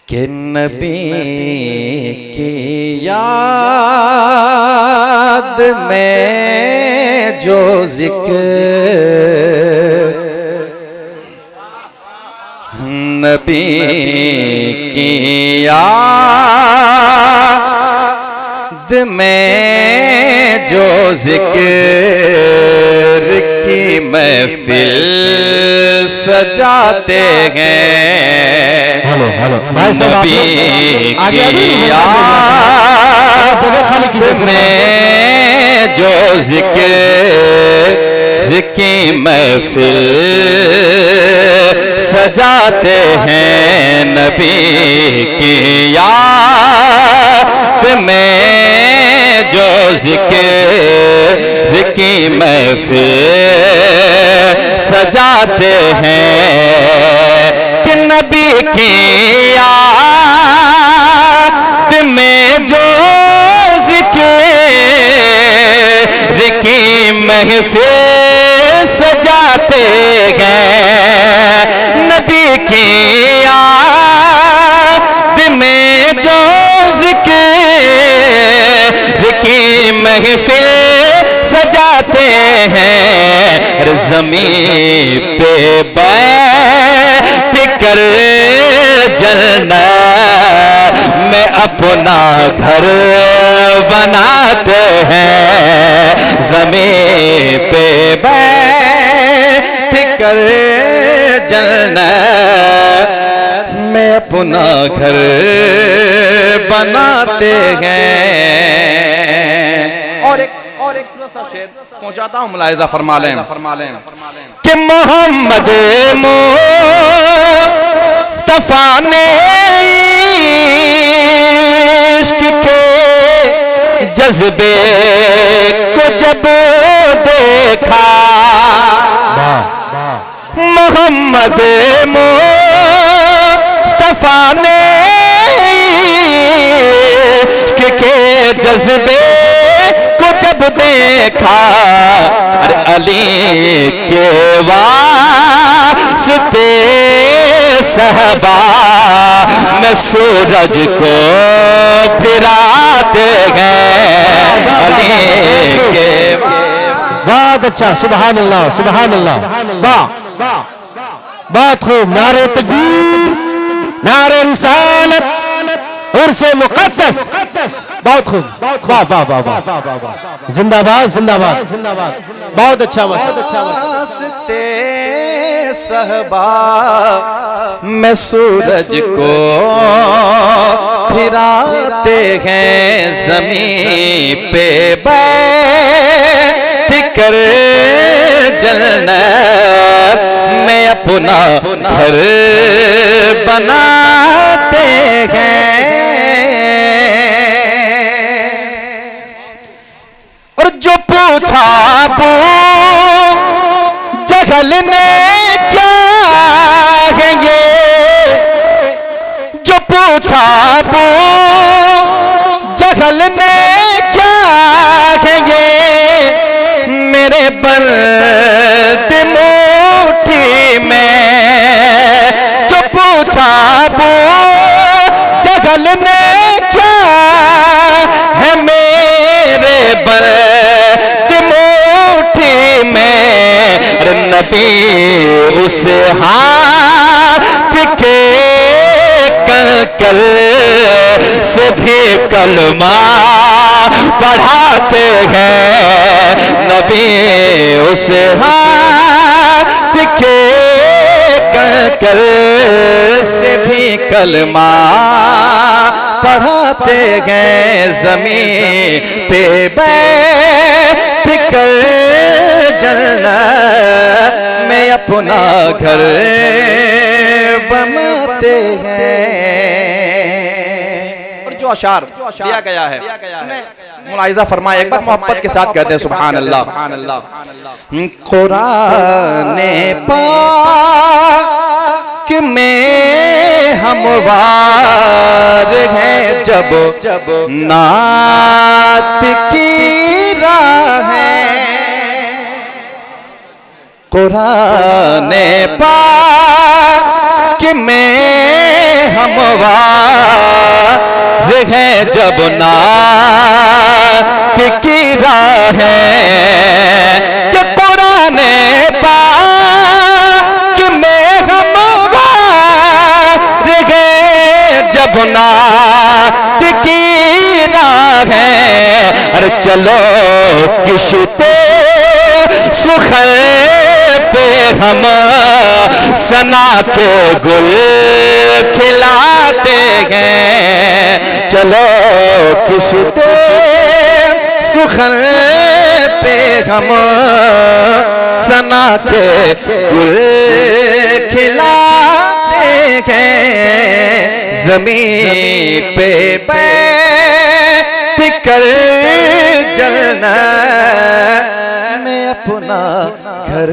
कि नबी की याद में जो जिक्र नबी की याद में जो जिक्र की महफिल सजाते हैं। हेलो हेलो भाई साहब नबी की याद में जो जिक्र की महफिल सजाते हैं। नबी की याद में जो जिक्र की महफिल सजाते हैं कि नबी की याद में जो जिक्र की महफिल सजाते हैं। नबी की याद में जो जिक्र की महफिल सजाते हैं। ज़मीन पे बैठ कर जन्नत में अपना घर बनाते हैं। ज़मीन पे बैठ कर जन्नत में अपना घर बनाते हैं। और एक शेर पहुंचाता हूं, मुलाहिजा फरमा लें कि मोहम्मद मुस्तफा ने इश्क के जज्बे को जब देखा, मोहम्मद मुस्तफा ने इश्क के जज्बे को जब देखा, अली के वास्ते सहबा में सूरज को फिराते हैं। अली के बहुत अच्छा, सुभान अल्लाह सुभान अल्लाह, वाह बहुत खूब। नारे तकबीर, नारे रिसालत, उर्से मुक़द्दस, बहुत खूब, वाह वाह वाह वाह, जिंदाबाद जिंदाबाद जिंदाबाद, बहुत अच्छा वास्ते सहबा में सूरज को फिराते हैं। ज़मीन पे बैठ कर जन्नत में अपना घर बनाते हैं। और जो पूछा वो जहल ने क्या है ये, जो पूछा वो जहल ने क्या है ये, मेरे बल्द मुट्ठी में। जो पूछा वो जहल ने क्या है मेरे बल्द मुट्ठी में। नबी उस हाथ के कल से भी कलमा पढ़ाते हैं। नबी उस हाथ के कल से भी कलमा पढ़ाते हैं। ज़मीन पे बैठ कर जन्नत में अपना घर बनाते हैं। और जो अशार दिया गया है मुलाहिजा फरमाए, एक बार मोहब्बत के साथ कहते हैं सुभान अल्लाह। कुरान पाक में हमवार हैं जब नात की राह है। कुरान पाक में हमवार जब नात की राह है कि कुराने पाक में हम रहे जब नात की राह है। अरे चलो किश्ते सुखल पे हम सना के गुल खिलाते हैं। चलो किश्ते सुखल पे हम सना के गुल खिलाते हैं। जमीन पे बैठ कर जलना मैं अपना घर